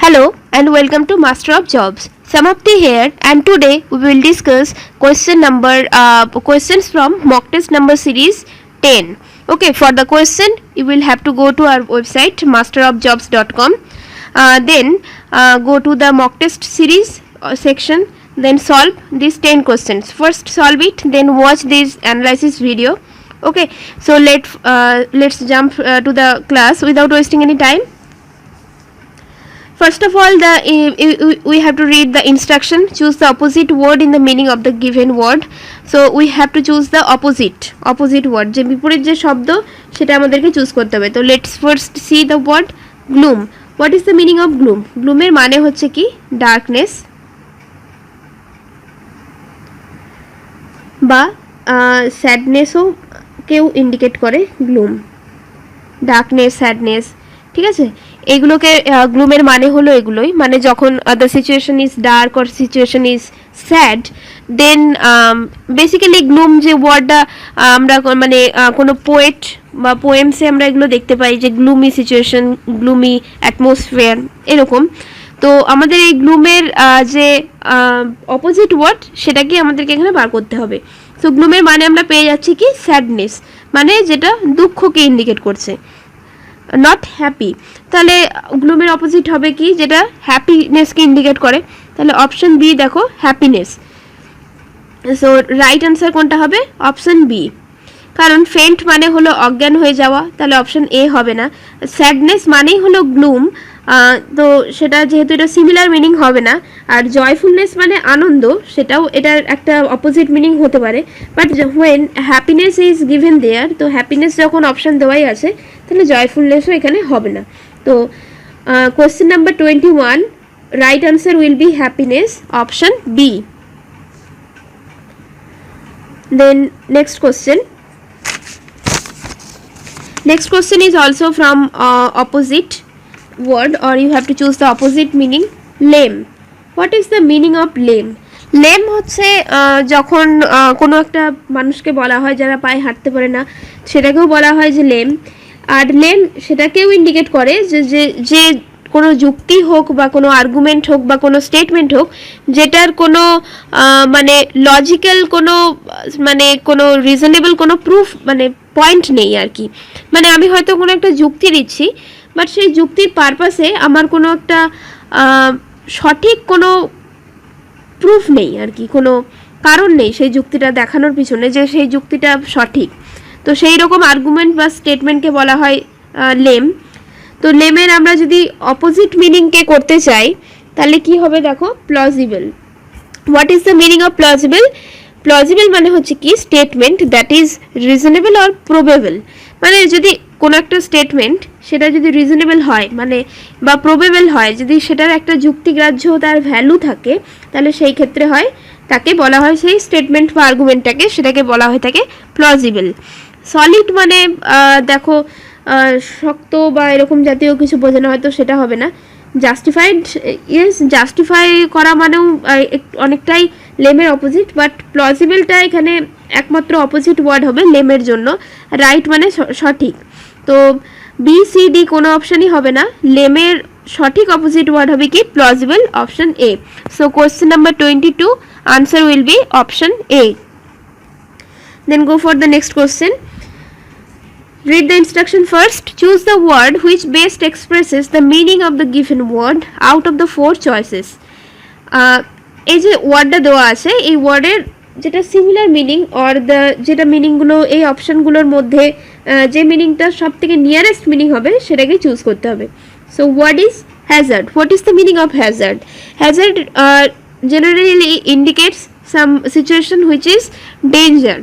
Hello and welcome to Master of Jobs. Samapti here, and today we will discuss questions from mock test number series 10. Okay, for the question you will have to go to our website masterofjobs.com. Then go to the mock test series section. Then solve these 10 questions. First solve it, then watch this analysis video. Okay, so let's jump to the class without wasting any time. First of all, we have to read the instruction. Choose the opposite word in the meaning of the given word. So we have to choose the opposite word. যে বিপরীত যে শব্দ সেটা আমাদেরকে choose করতে হবে। তো let's first see the word gloom. What is the meaning of gloom? Gloom এর মানে হচ্ছে কি darkness বা sadness-ও কেউ ইন্ডিকেট করে gloom, darkness, sadness, ঠিক আছে। এগুলোকে গ্লুমের মানে হলো এগুলোই, মানে যখন the situation is dark or situation is sad, then basically gloom যে ওয়ার্ডটা আমরা মানে কোনো পোয়েট বা পোয়েমসে আমরা এগুলো দেখতে পাই যে গ্লুমি সিচুয়েশন, গ্লুমি অ্যাটমসফিয়ার এরকম। তো আমাদের এই গ্লুমের যে অপোজিট ওয়ার্ড সেটাকে আমাদেরকে এখানে বার করতে হবে। সো গ্লুমের মানে আমরা পেয়ে যাচ্ছি কি স্যাডনেস, মানে যেটা দুঃখকে ইন্ডিকেট করছে, নট হ্যাপি। তাহলে গ্লুমের অপোজিট হবে কি যেটা হ্যাপিনেসকে ইন্ডিকেট করে, তাহলে অপশন বি দেখো হ্যাপিনেস। সো রাইট অ্যান্সার কোনটা হবে? অপশন বি, কারণ ফেন্ট মানে হলো অজ্ঞান হয়ে যাওয়া, তাহলে অপশন এ হবে না। স্যাডনেস মানেই হলো গ্লুম, তো সেটা যেহেতু এটা সিমিলার মিনিং হবে না। আর জয়ফুলনেস মানে আনন্দ, সেটাও এটার একটা অপোজিট মিনিং হতে পারে, but when happiness is given there, তো হ্যাপিনেস যখন অপশন দেওয়াই আছে তাহলে জয়ফুলনেসও এখানে হবে না। তো question number 21, right answer will be happiness, option B. Then next question is also from opposite word, or you have to choose the opposite meaning. Lame. What is the meaning of lame? Lame হচ্ছে যখন কোনো একটা মানুষকে বলা হয় যারা পায়ে হাঁটতে পারে না, সেটাকেও বলা হয় যে লেম। আর লেম সেটাকেও ইন্ডিকেট করে যে কোনো যুক্তি হোক বা কোনো আর্গুমেন্ট হোক বা কোনো স্টেটমেন্ট হোক যেটার কোনো মানে লজিক্যাল কোনো রিজনেবল কোনো প্রুফ মানে পয়েন্ট নেই আর কি। মানে আমি হয়তো কোনো একটা যুক্তি দিচ্ছি, বাট সেই যুক্তির পারপাসে আমার কোনো একটা সঠিক কোনো প্রুফ নেই আর কি, কোনো কারণ নেই সেই যুক্তিটা দেখানোর পিছনে যে সেই যুক্তিটা সঠিক। তো সেই রকম আর্গুমেন্ট বা স্টেটমেন্টকে বলা হয় লেম। তো লেমের আমরা যদি অপোজিট মিনিংকে করতে চাই তাহলে কি হবে দেখো, plausible. What is the meaning of plausible? Plausible মানে হচ্ছে কি statement that is reasonable or probable. মানে যদি কোনো একটা স্টেটমেন্ট সেটা যদি রিজনেবল হয় মানে বা প্রবেবল হয়, যদি সেটার একটা যুক্তিগ্রাহ্য তার ভ্যালু থাকে, তাহলে সেই ক্ষেত্রে হয় তাকে বলা হয় সেই স্টেটমেন্ট বা আর্গুমেন্টটাকে, সেটাকে বলা হয়ে থাকে প্লজিবল। সলিড মানে দেখো শক্ত বা এরকম জাতীয় কিছু বোঝানো হয়তো সেটা হবে না। জাস্টিফাইড, ইয়েস, জাস্টিফাই করা মানেও অনেকটাই লেমের অপোজিট, বাট প্লজিবলটা এখানে একমাত্র অপোজিট ওয়ার্ড হবে লেমের জন্য। রাইট মানে সঠিক, তো বি সি ডি কোনো অপশানই হবে না, লেমের সঠিক অপোজিট ওয়ার্ড হবে কি plausible, option A. So question number 22, answer will be option A. Then go for the next question. Read the instruction first. Choose the word which best expresses the meaning of the given word out of the 4 choices. এই যে ওয়ার্ডটা দেওয়া আছে এই ওয়ার্ডের যেটা similar meaning or যেটা মিনিংগুলো এই অপশানগুলোর মধ্যে যে মিনিংটা সব থেকে নিয়ারেস্ট মিনিং হবে সেটাকে চুজ করতে হবে। So word is hazard. What is the meaning of hazard? Hazard generally indicates some situation which is danger.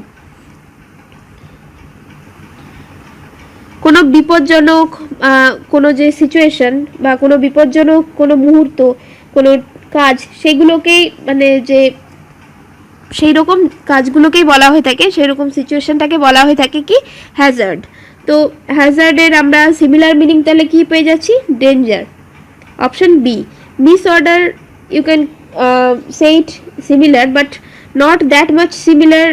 কোনো বিপজ্জনক কোনো যে সিচুয়েশন বা কোনো বিপজ্জনক কোনো মুহূর্ত, কোনো কাজ, সেগুলোকেই মানে যে সেই রকম কাজগুলোকেই বলা হয়ে থাকে, সেই রকম সিচুয়েশনটাকে বলা হয়ে থাকে কি হ্যাজার্ড। তো হ্যাজার্ডের আমরা সিমিলার মিনিং তাহলে কি পেয়ে যাচ্ছি? Danger, option B. Misorder, you can say it similar but not that much similar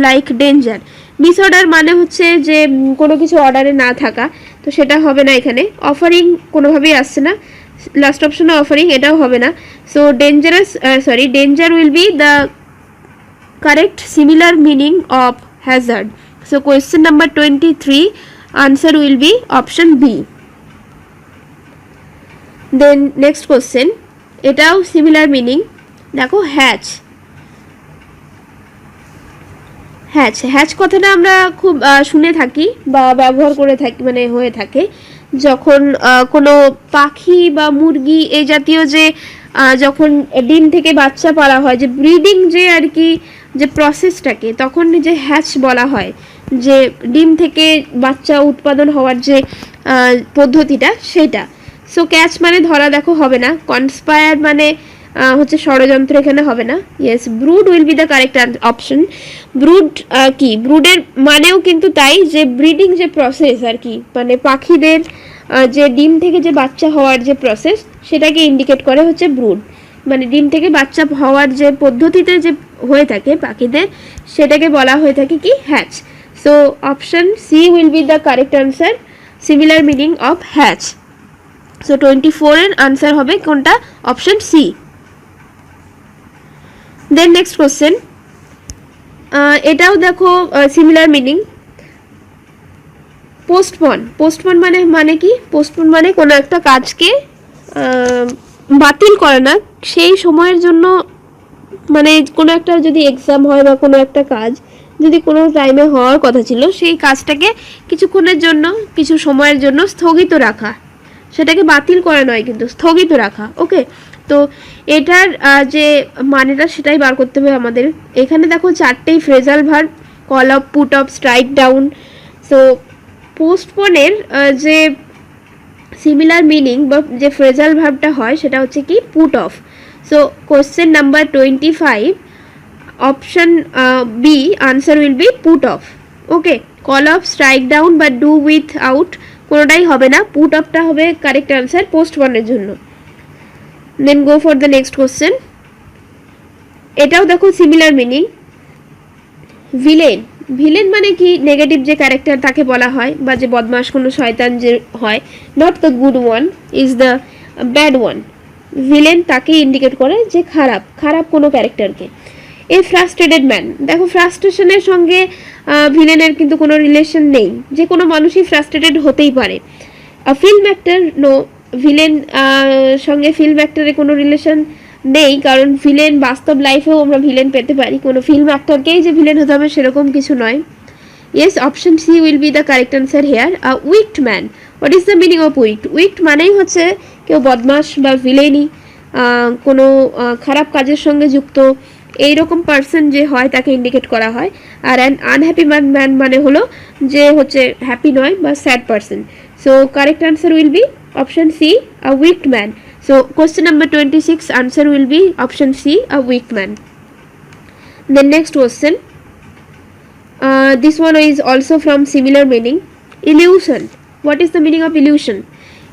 like danger. Misorder মানে হচ্ছে যে কোনো কিছু অর্ডারে না থাকা, তো সেটা হবে না এখানে। অফারিং কোনোভাবেই আসছে না, লাস্ট অপশনে অফারিং, এটাও হবে না। So danger will be the correct similar meaning of hazard. So question number 23 answer will be option B. Then next question, এটাও সিমিলার মিনিং। দেখো হ্যাচ, হ্যাচ কথাটা আমরা খুব শুনে থাকি বা ব্যবহার করে থাকি, মানে হয়ে থাকে যখন কোনো পাখি বা মুরগি এই জাতীয় যে যখন ডিম থেকে বাচ্চা পালা হয়, যে ব্রিডিং যে আর কি যে প্রসেসটাকে, তখন যে হ্যাচ বলা হয়, যে ডিম থেকে বাচ্চা উৎপাদন হওয়ার যে পদ্ধতিটা সেটা। সো ক্যাচ মানে ধরা, দেখো হবে না। কনস্পায়ার মানে হচ্ছে ষড়যন্ত্র, এখানে হবে না। Yes, brood will be the correct option. Brood কি, ব্রুডের মানেও কিন্তু তাই, যে ব্রিডিং যে প্রসেস আর কি, মানে পাখিদের যে ডিম থেকে যে বাচ্চা হওয়ার যে প্রসেস সেটাকে ইন্ডিকেট করে হচ্ছে ব্রুড, মানে ডিম থেকে বাচ্চা হওয়ার যে পদ্ধতিতে যে হয়ে থাকে পাখিদের, সেটাকে বলা হয়ে থাকে কি, hatch. So option C will be the correct answer, similar meaning of hatch. So 24 এর আনসার হবে কোনটা, option C. Then next question, এটাও দেখো সিমিলার মিনিং। পোস্টপন মানে কি, পোস্টপন মানে কোনো একটা কাজকে বাতিল করে না সেই সময়ের জন্য, মানে কোনো একটা যদি এক্সাম হয় বা কোনো একটা কাজ যদি কোনো টাইমে হওয়ার কথা ছিল, সেই কাজটাকে কিছুক্ষণের জন্য, কিছু সময়ের জন্য স্থগিত রাখা, সেটাকে বাতিল করা নয় কিন্তু স্থগিত রাখা। ওকে, তো এটার যে মানেটা সেটাই বার করতে হবে আমাদের। এখানে দেখো চারটেই phrasal verb, call off, put off, strike down. So পোস্টপনের যে সিমিলার মিনিং বা যে ফ্রেজাল ভার্বটা হয় সেটা হচ্ছে কি, put off. So question number 25 option B answer will be put off. Okay, call off, strike down বা ডু উইথ আউট কোনোটাই হবে না, পুট অফটা হবে কারেক্ট আনসার পোস্টপনের জন্য। Then go for the next question, এটাও দেখো সিমিলার মিনিং। ভিলেন মানে কি, নেগেটিভ যে ক্যারেক্টার তাকে বলা হয়, বা যে বদমাশ কোনো শয়তান যে হয়, not the good one, is the bad one. Villain তাকে ইন্ডিকেট করে যে খারাপ কোনো ক্যারেক্টারকে। এ ফ্রাস্ট্রেটেড ম্যান, দেখো ফ্রাস্ট্রেশনের সঙ্গে ভিলেনের কিন্তু কোনো রিলেশন নেই, যে কোনো মানুষই ফ্রাস্ট্রেটেড হতেই পারে। ফিল্ম অ্যাক্টর, নো, ভিলেন সঙ্গে ফিল্ম অ্যাক্টরের কোনো রিলেশন নেই, কারণ ভিলেন বাস্তব লাইফেও আমরা ভিলেন পেতে পারি, কোনো ফিল্ম অ্যাক্টরকেই যে ভিলেন হতে হবে সেরকম কিছু নয়। Yes, option C will be the correct answer here. Wicked man, what is the meaning of wicked মানেই হচ্ছে কেউ বদমাস বা ভিলেনি, কোনো খারাপ কাজের সঙ্গে যুক্ত এইরকম পার্সন যে হয় তাকে ইন্ডিকেট করা হয়। আর অ্যান আনহ্যাপি ম্যান মানে হলো যে হচ্ছে হ্যাপি নয় বা sad person. So correct answer will be option C, a wicked man. So question number 26 answer will be option C, a weak man. Then next question, this one is also from similar meaning. Illusion, what is the meaning of illusion?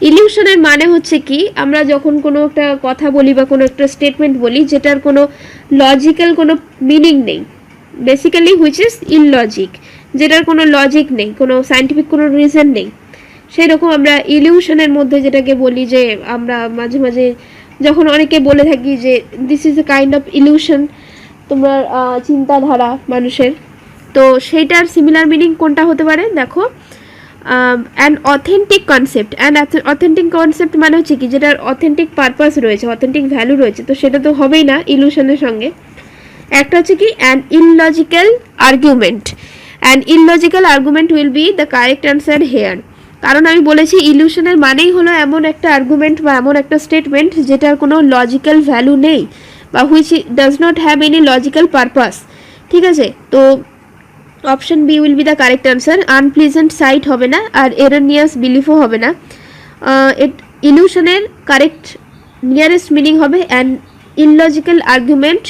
Illusion এর মানে হচ্ছে কি, আমরা যখন কোনো একটা কথা বলি বা কোনো একটা স্টেটমেন্ট বলি যেটার কোনো লজিক্যাল কোনো মিনিং নেই, বেসিক্যালি হুইচ ইজ ইললজিক, যেটার কোনো লজিক নেই, কোনো সায়েন্টিফিক কোনো রিজন নেই, সেই রকম আমরা ইলিউশনের মধ্যে যেটাকে বলি, যে আমরা মাঝে মাঝে যখন অনেকে বলে থাকি যে this is a kind of illusion, তোমার চিন্তাধারা মানুষের, তো সেইটার সিমিলার মিনিং কোনটা হতে পারে, দেখো an authentic concept. And authentic concept মানে হচ্ছে কি, যেটার অথেন্টিক পারপাস রয়েছে, অথেন্টিক ভ্যালু রয়েছে, তো সেটা তো হবেই না ইলিউশনের সঙ্গে। একটা হচ্ছে কি, an illogical argument. An illogical argument will be the correct answer here, কারণ আমি বলেছি ইলিউশনের মানেই হলো এমন একটা আর্গুমেন্ট বা এমন একটা স্টেটমেন্ট যেটার কোনো লজিক্যাল ভ্যালু নেই বা which does not have any logical purpose. ঠিক আছে, তো option B will be the correct answer. Unpleasant sight হবে না, আর এরানিয়াস বিলিফও হবে না। ইলিউশনের কারেক্ট নিয়ারেস্ট মিনিং হবে an illogical argument.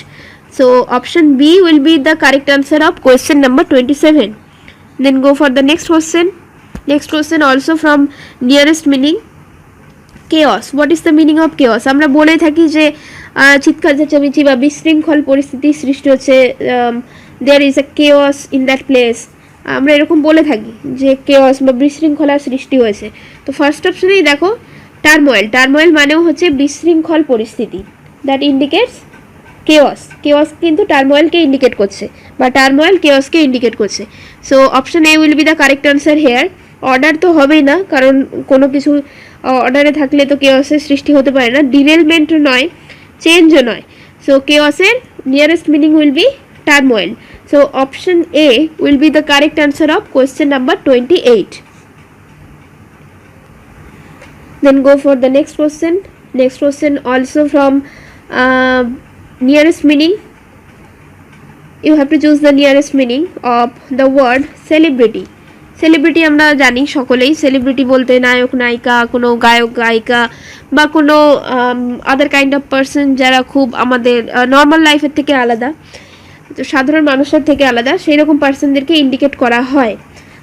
So option B will be the correct answer of question number 27. Then go for the next question. Next question also from nearest meaning, chaos. What is the meaning of chaos? আমরা বলে থাকি যে চিৎকার চেঁচামেচি বা বিশৃঙ্খল পরিস্থিতি সৃষ্টি হচ্ছে, there is a chaos in that place, আমরা এরকম বলে থাকি যে chaos বা বিশৃঙ্খলার সৃষ্টি হয়েছে। তো ফার্স্ট অপশনেই দেখো টার্মোয়েল মানেও হচ্ছে বিশৃঙ্খল পরিস্থিতি, দ্যাট ইন্ডিকেটস কেওয়াস কিন্তু টার্মোয়েলকে ইন্ডিকেট করছে, বা টার্মোয়েল কেওয়াসকে ইন্ডিকেট করছে। So option A will be the correct answer here. Order তো হবেই না, কারণ কোনো কিছু অর্ডারে থাকলে তো কেওয়াসের সৃষ্টি হতে পারে না, ডিরেলমেন্টও নয়, চেঞ্জও নয়। সো কেওয়াসের nearest meaning will be turmoil. So option A will be the correct answer of question number 28. Then go for the next question. Next question also from nearest meaning. You have to choose the nearest meaning of the word celebrity. Celebrity আমরা জানি সকলেই, celebrity বলতে নায়ক নায়িকা, কোনো গায়ক গায়িকা বা কোনো আদার কাইন্ড অফ পার্সন যারা খুব আমাদের নর্মাল লাইফের থেকে আলাদা, তো সাধারণ মানুষের থেকে আলাদা, সেই রকম পার্সনদেরকে ইন্ডিকেট করা হয়,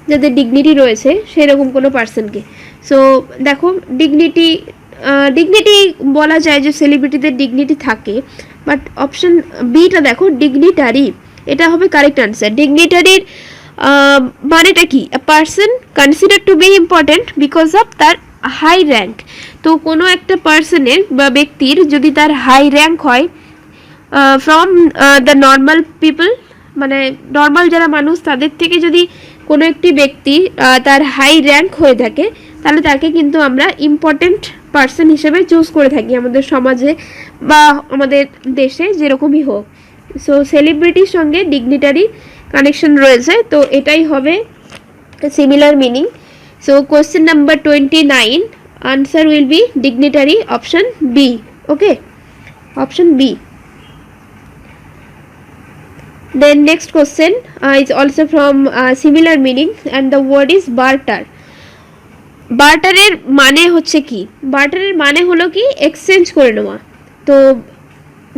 যাদের ডিগনিটি রয়েছে সেই রকম কোনো পার্সনকে। সো দেখো ডিগনিটি বলা যায় যে সেলিব্রিটিদের ডিগনিটি থাকে, বাট অপশন বিটা দেখো ডিগনিটারি, এটা হবে কারেক্ট আনসার। ডিগনিটারির মানেটা কি? A person consider to be important because of তার হাই র্যাঙ্ক। তো কোনো একটা পার্সনের বা ব্যক্তির যদি তার হাই র্যাঙ্ক হয় ফ্রম দ্য নর্মাল পিপল, মানে নর্মাল যারা মানুষ তাদের থেকে যদি কোনো একটি ব্যক্তি তার হাই র্যাঙ্ক হয়ে থাকে, তাহলে তাকে কিন্তু আমরা ইম্পর্টেন্ট পার্সন হিসেবে চুজ করে থাকি আমাদের সমাজে বা আমাদের দেশে, যেরকমই হোক। সো সেলিব্রিটির সঙ্গে ডিগনিটারি কানেকশন রয়েছে, তো এটাই হবে similar meaning. So question number 29, answer will be dignitary, option B. Okay, option B. Then next question is also from similar meaning and the word is barter. বার্টারের মানে হচ্ছে কি? বার্টারের মানে হলো কি এক্সচেঞ্জ করে নেওয়া। তো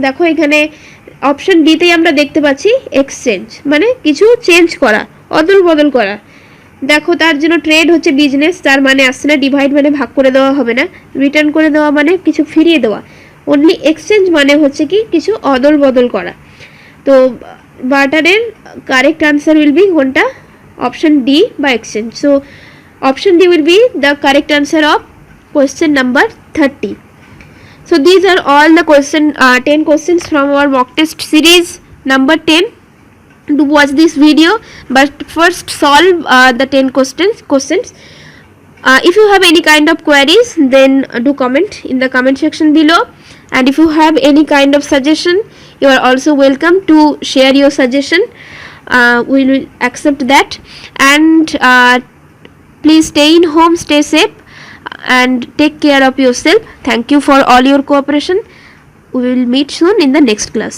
দেখো এখানে অপশন বিতেই আমরা দেখতে পাচ্ছি এক্সচেঞ্জ মানে কিছু চেঞ্জ করা, অদল বদল করা। দেখো তার জন্য ট্রেড হচ্ছে বিজনেস, তার মানে আসছে না ডিভাইড মানে ভাগ করে দেওয়া হবে না, রিটার্ন করে দেওয়া মানে কিছু ফিরিয়ে দেওয়া, অনলি এক্সচেঞ্জ মানে হচ্ছে কি কিছু অদল বদল করা। তো বার্টারের কারেক্ট আনসার উইল বি কোনটা? অপশন ডি বা exchange. So option D will be the correct answer of question number 30. So these are all the 10 questions from our mock test series number 10. Do watch this video, but first solve the 10 questions. If you have any kind of queries, then do comment in the comment section below, and if you have any kind of suggestion, you are also welcome to share your suggestion. We will accept that, and please stay in home, stay safe, and take care of yourself. Thank you for all your cooperation. We will meet soon in the next class.